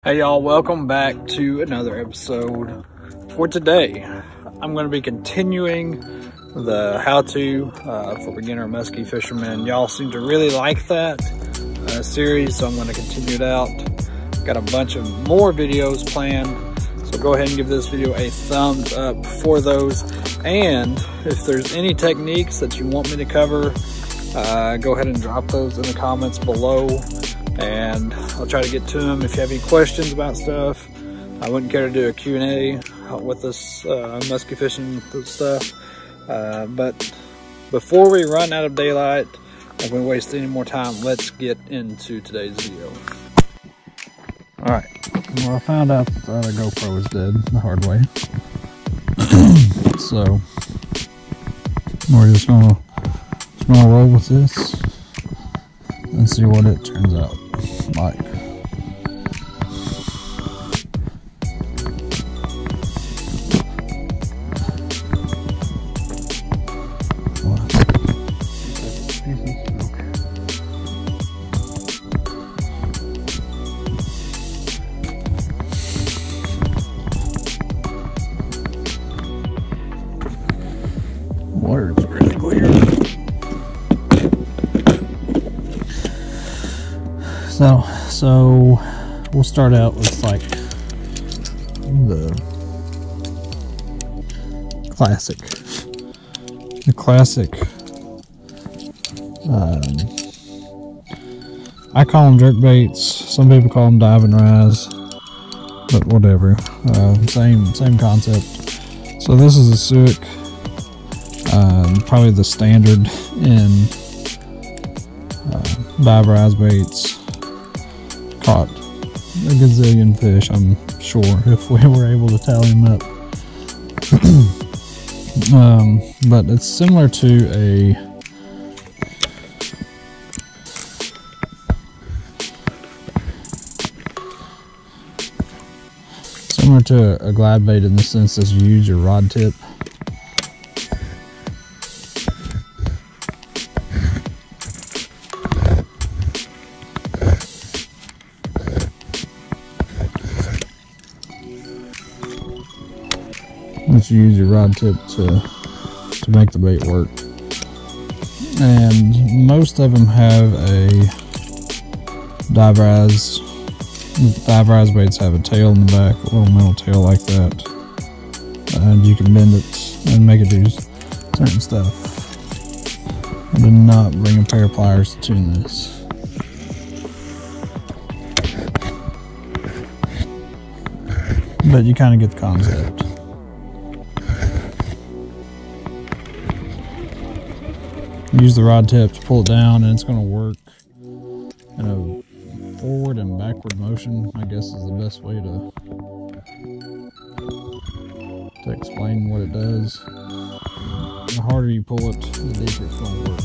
Hey y'all, welcome back to another episode. For today, I'm going to be continuing the how-to for beginner musky fishermen. Y'all seem to really like that series, so I'm going to continue it out. Got a bunch of more videos planned, so go ahead and give this video a thumbs up for those. And if there's any techniques that you want me to cover, go ahead and drop those in the comments below, and I'll try to get to them. If you have any questions about stuff, I wouldn't care to do a Q&A with this musky fishing stuff. But before we run out of daylight, if we waste any more time, let's get into today's video. Alright, well, I found out that the other GoPro was dead the hard way. So we're just gonna roll with this and see what it turns out like. Water's really clear. So we'll start out with like the classic. I call them jerkbaits. Some people call them dive and rise, but whatever. Same concept. So this is a suic. Probably the standard in dive rise baits. Caught a gazillion fish, I'm sure, if we were able to tally them up. But it's similar to a glide bait in the sense that you use your rod tip. Once you use your rod tip to make the bait work. And most of them have a dive rise. Dive rise baits have a tail in the back, a little metal tail like that. And you can bend it and make it do certain stuff. I did not bring a pair of pliers to tune this. But you kind of get the concept. Use the rod tip to pull it down, and it's going to work in a forward and backward motion, I guess is the best way to explain what it does. The harder you pull it, the deeper it's going to work.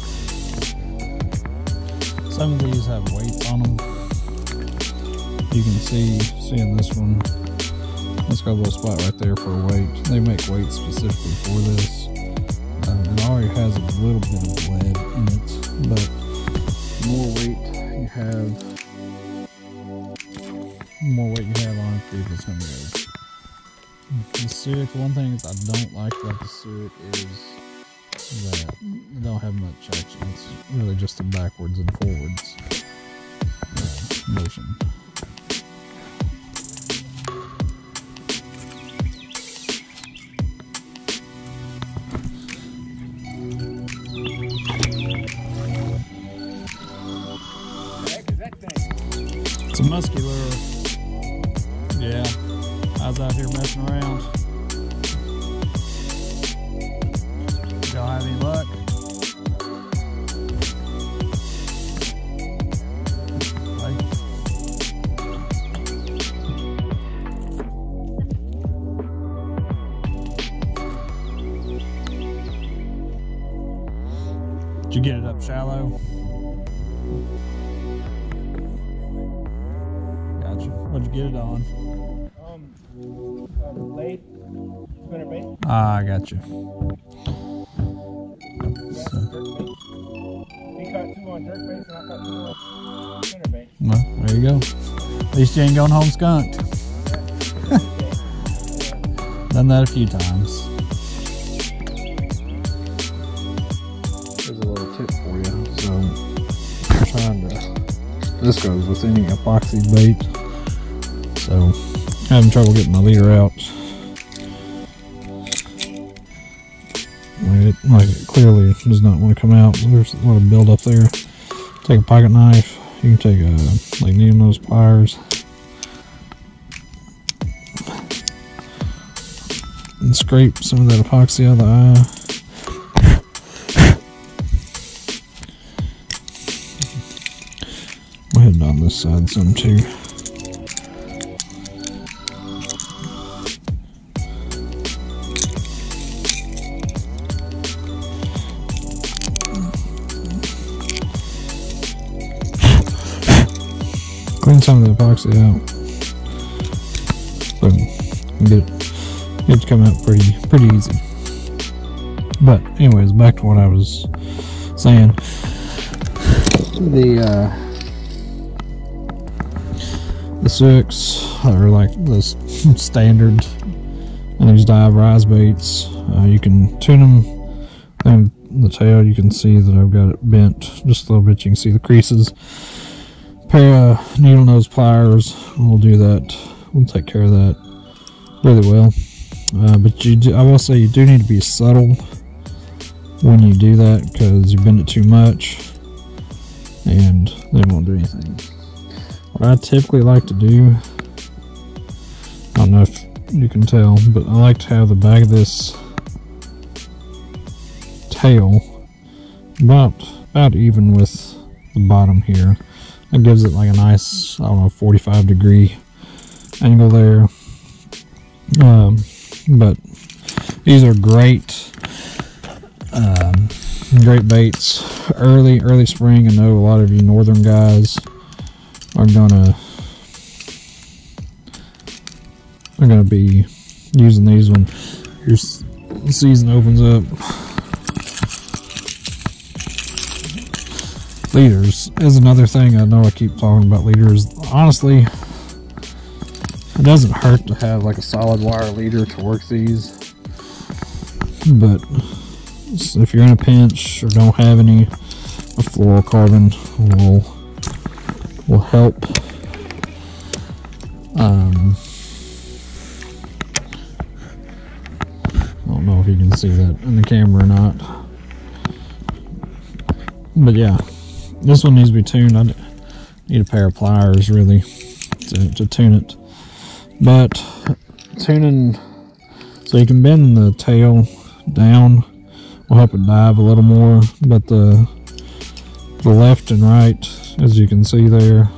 Some of these have weights on them. You can see in this one, it's got a little spot right there for a weight. They make weights specifically for this. It already has a little bit of lead in it, but the more weight you have on it, the deeper it's going to go. The suic, one thing that I don't like about the suic is that it don't have much action. It's really just a backwards and forwards motion. It's a musky lure. Yeah, I was out here messing around. Y'all have any luck? Did you get it up shallow? What'd you get it on? Late spinner bait. Ah, I got you. So. He caught two on jerkbaits and I caught two on spinnerbait. Well, there you go. At least you ain't going home skunked. Done that a few times. There's a little tip for you. So, I'm trying to. This goes with any epoxy bait. So, I'm having trouble getting my leader out. Like it clearly does not want to come out. There's a lot of build up there. Take a pocket knife. You can take a like needle nose pliers and scrape some of that epoxy out of the eye. Go ahead on this side some too. Clean some of the epoxy out. Boom. Get it to come out pretty easy. But anyways, back to what I was saying. The Six are like the standard in these dive rise baits. You can tune them, and the tail you can see that I've got it bent just a little bit. You can see the creases. Pair of needle nose pliers will do that. We'll take care of that really well. But I will say you do need to be subtle when you do that, because you bend it too much and they won't do anything. What I typically like to do, I don't know if you can tell, but I like to have the back of this tail about even with the bottom here. It gives it like a nice, I don't know, 45-degree angle there. But these are great baits early spring. I know a lot of you northern guys are gonna be using these when your season opens up. Leaders is another thing. I know I keep talking about leaders. Honestly, it doesn't hurt to have like a solid wire leader to work these, but if you're in a pinch or don't have any, a fluorocarbon will help. I don't know if you can see that in the camera or not, but yeah. This one needs to be tuned. I need a pair of pliers really to tune it. But tuning so you can bend the tail down will help it dive a little more. But the left and right, as you can see there,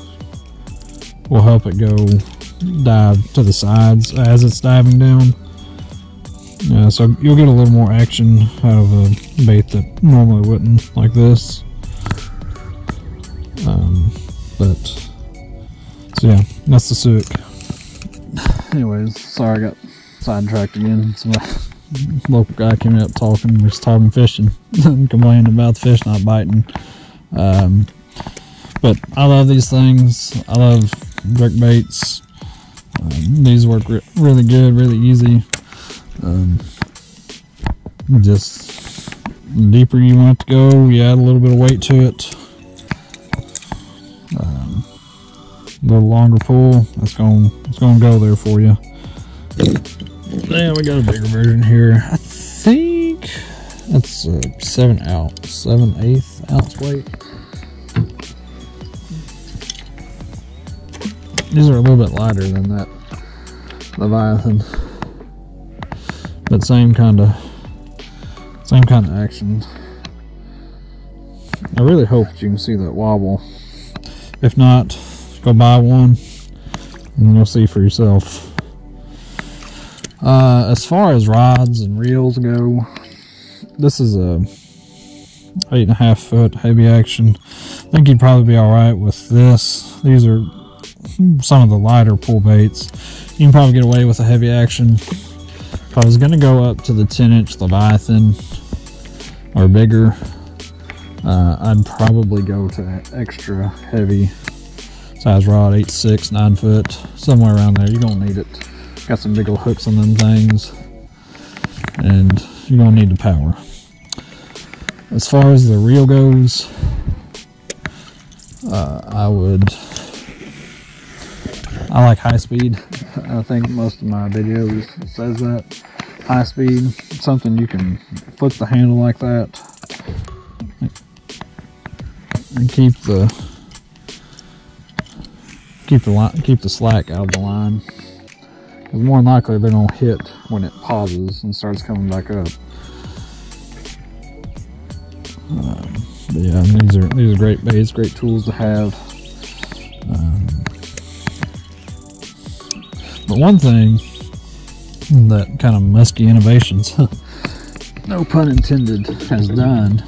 will help it go dive to the sides as it's diving down. So you'll get a little more action out of a bait that normally wouldn't, like this. So yeah, that's the Suic. Anyways, sorry I got sidetracked again. Some local guy came up talking. We was talking fishing and complaining about the fish not biting. But I love these things. I love jerkbaits. These work really good, really easy. Just the deeper you want it to go, you add a little bit of weight to it. A little longer pull, it's going to go there for you. Yeah, we got a bigger version here. I think that's a 7/8 ounce weight. These are a little bit lighter than that Leviathan, but same kind of action. I really hope that you can see that wobble. If not, go buy one and you'll see for yourself. As far as rods and reels go, this is a 8.5 foot heavy action. I think you'd probably be alright with this. These are some of the lighter pull baits. You can probably get away with a heavy action. If I was going to go up to the 10-inch Leviathan or bigger, I'd probably go to extra heavy size rod, 8.6, 9 foot, somewhere around there. You're gonna need it. Got some big old hooks on them things, and you're gonna need the power. As far as the reel goes, I like high speed. I think most of my videos says that. High speed, something you can flip the handle like that and keep the slack out of the line. Because more than likely they're gonna hit when it pauses and starts coming back up. But yeah, these are great baits, great tools to have. But one thing that kind of Musky Innovations, no pun intended, has done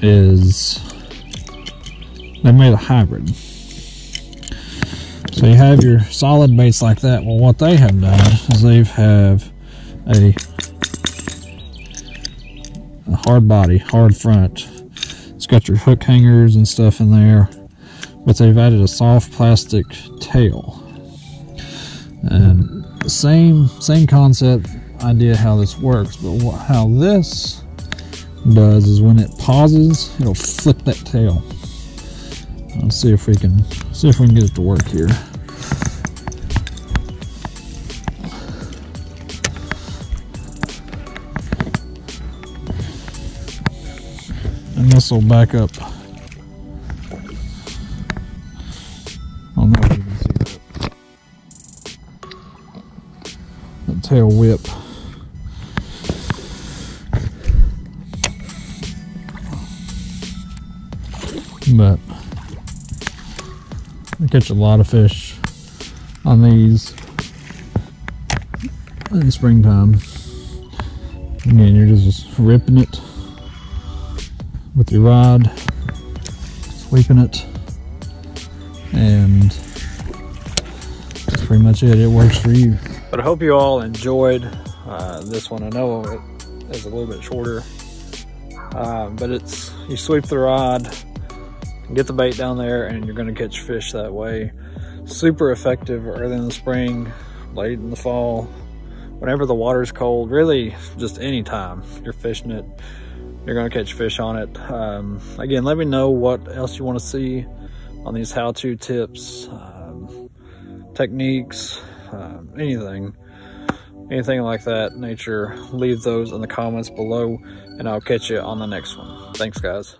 is they made a hybrid. So you have your solid baits like that. Well, what they have done is they have a hard body, hard front. It's got your hook hangers and stuff in there, but they've added a soft plastic tail. And the same concept idea how this works, but how this does is when it pauses, it'll flip that tail. Let's see if we can get it to work here. And this will back up. I don't know if you can see that tail whip. But I catch a lot of fish on these in the springtime. Again, you're just ripping it with your rod, sweeping it, and that's pretty much it. It works for you. But I hope you all enjoyed this one. I know it is a little bit shorter, but it's, you sweep the rod, get the bait down there, and you're gonna catch fish that way. Super effective early in the spring, late in the fall, whenever the water's cold, really just any time you're fishing it, you're gonna catch fish on it. Again, let me know what else you wanna see on these how-to tips, techniques, anything like that nature. Leave those in the comments below, and I'll catch you on the next one. Thanks, guys.